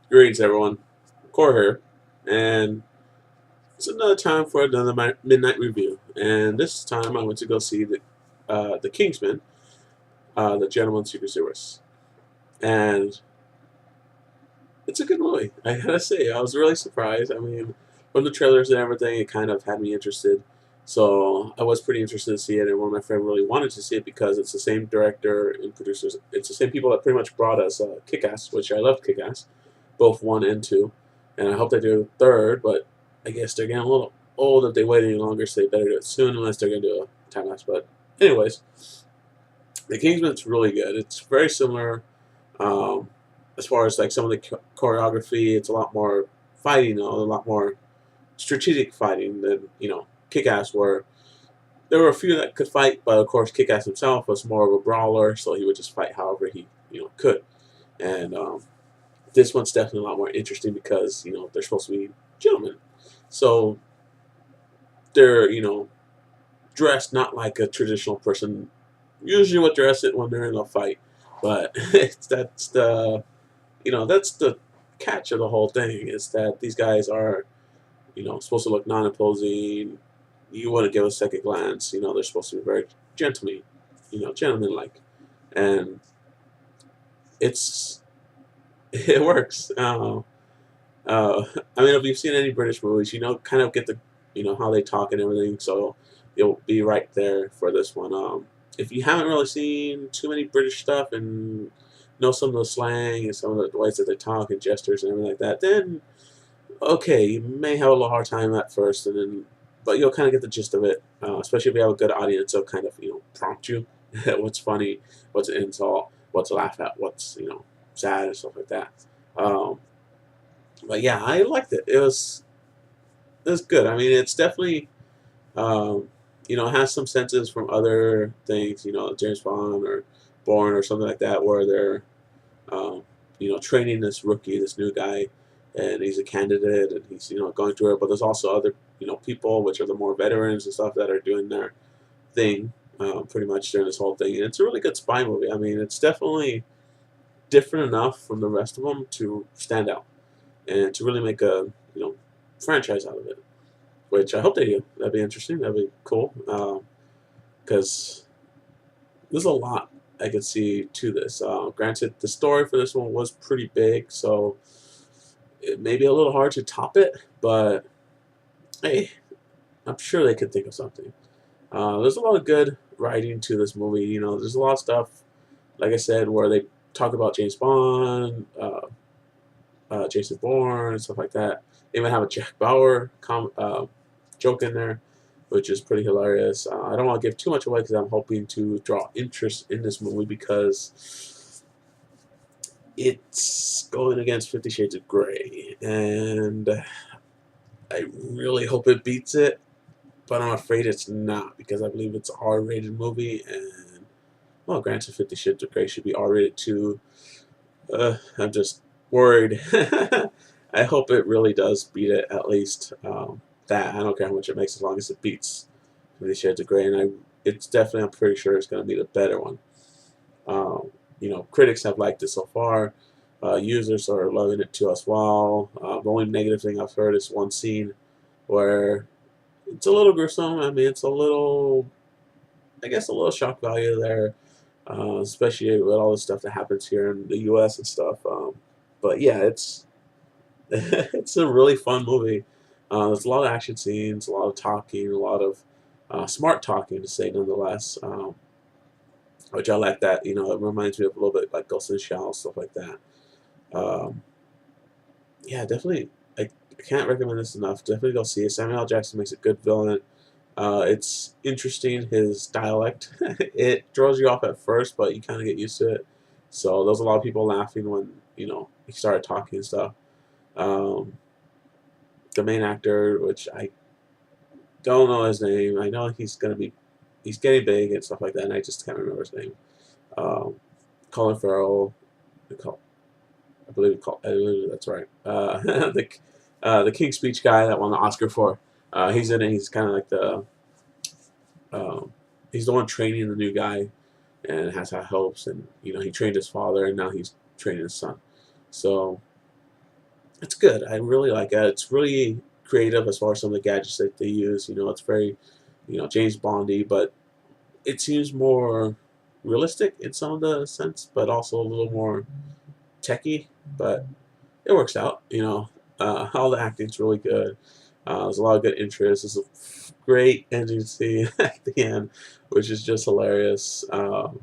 Greetings, everyone. Core here, and it's another time for another midnight review. And this time, I went to go see the Kingsman, the Gentleman Secret Service, and it's a good movie. I gotta say, I was really surprised. I mean, from the trailers and everything, it kind of had me interested. So I was pretty interested to see it, and one of my friends really wanted to see it because it's the same director and producers. It's the same people that pretty much brought us Kick-Ass, which I loved Kick-Ass, both one and two, and I hope they do a third. But I guess they're getting a little old if they wait any longer, so they better do it soon, unless they're gonna do a time lapse. But anyways, the Kingsman's really good. It's very similar. Um, as far as like some of the choreography, it's a lot more fighting, though, a lot more strategic fighting than Kick-Ass. Where there were a few that could fight, but of course Kick-Ass himself was more of a brawler, so he would just fight however he could. And this one's definitely a lot more interesting because they're supposed to be gentlemen, so they're dressed not like a traditional person usually would dress it when they're in a fight, but that's the catch of the whole thing is that these guys are supposed to look non-imposing. You wouldn't give a second glance. They're supposed to be very gentleman, gentleman-like, and it's it works. I mean, if you've seen any British movies, kind of get the how they talk and everything, so you'll be right there for this one. If you haven't really seen too many British stuff and know some of the slang and some of the ways that they talk and gestures and everything like that, then okay, you may have a little hard time at first, and then but you'll kind of get the gist of it. Especially if you have a good audience, they'll kind of prompt you what's funny, what's an insult, what's to laugh at, what's sad and stuff like that. Um, but yeah, I liked it. It was good. I mean, it's definitely it has some senses from other things, James Bond or Bourne or something like that, where they're um, training this rookie, this new guy, and he's a candidate, and he's going through it. But there's also other people, which are the more veterans and stuff, that are doing their thing, pretty much during this whole thing. And it's a really good spy movie. I mean, it's definitely different enough from the rest of them to stand out and to really make a franchise out of it. Which I hope they do. That'd be interesting. That'd be cool. Because there's a lot I could see to this. Granted, the story for this one was pretty big, so it may be a little hard to top it, but hey, I'm sure they could think of something. There's a lot of good writing to this movie. There's a lot of stuff, like I said, where they talk about James Bond, Jason Bourne, and stuff like that. They even have a Jack Bauer joke in there, which is pretty hilarious. I don't want to give too much away because I'm hoping to draw interest in this movie because it's going against 50 Shades of Grey, and I really hope it beats it, but I'm afraid it's not because I believe it's an R-rated movie, and well, granted, 50 Shades of Grey should be R-rated too. I'm just worried. I hope it really does beat it at least. That I don't care how much it makes as long as it beats 50 Shades of Grey, and it's definitely I'm pretty sure it's going to be the better one. Critics have liked it so far. Users are loving it too as well. The only negative thing I've heard is one scene where it's a little gruesome. I mean, it's a little, I guess, a little shock value there, especially with all the stuff that happens here in the U.S. and stuff. But yeah, it's it's a really fun movie. There's a lot of action scenes, a lot of talking, a lot of smart talking to say nonetheless, which I like that. It reminds me of a little bit like Ghost in the Shell, stuff like that. Um, yeah, definitely. I can't recommend this enough. Definitely go see it. Samuel L. Jackson makes a good villain. It's interesting, his dialect. It throws you off at first, but you kind of get used to it. So there's a lot of people laughing when, he started talking and stuff. Um, the main actor, which I don't know his name. I know he's getting big and stuff like that, and I just can't remember his name. Um, Colin Farrell, I believe that's right. The King's Speech guy that won the Oscar for. He's in it. He's kind of like um, he's the one training the new guy, and has high hopes. And he trained his father, and now he's training his son. So it's good. I really like it. It's really creative as far as some of the gadgets that they use. It's very, James Bondy, but it seems more realistic in some of the sense, but also a little more techy. But it works out. All the acting's really good. There's a lot of good interest. There's a great ending scene at the end, which is just hilarious. And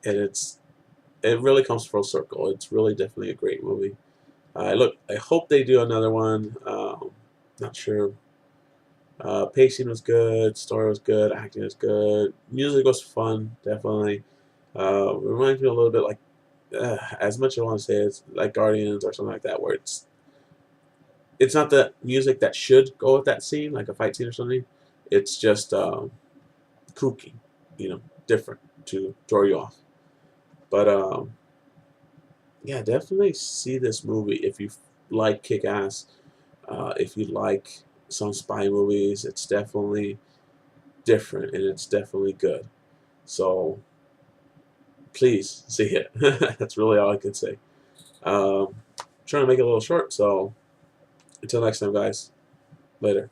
it really comes full circle. It's really definitely a great movie. I hope they do another one. Not sure. Pacing was good, story was good, acting was good, music was fun, definitely. Reminds me a little bit like, as much as I want to say it's like Guardians or something like that, where it's not the music that should go with that scene, like a fight scene or something. It's just kooky, different to throw you off. But yeah, definitely see this movie if you like Kick Ass. If you like some spy movies, it's definitely different and it's definitely good. So please see it. That's really all I can say. Trying to make it a little short. So until next time, guys. Later.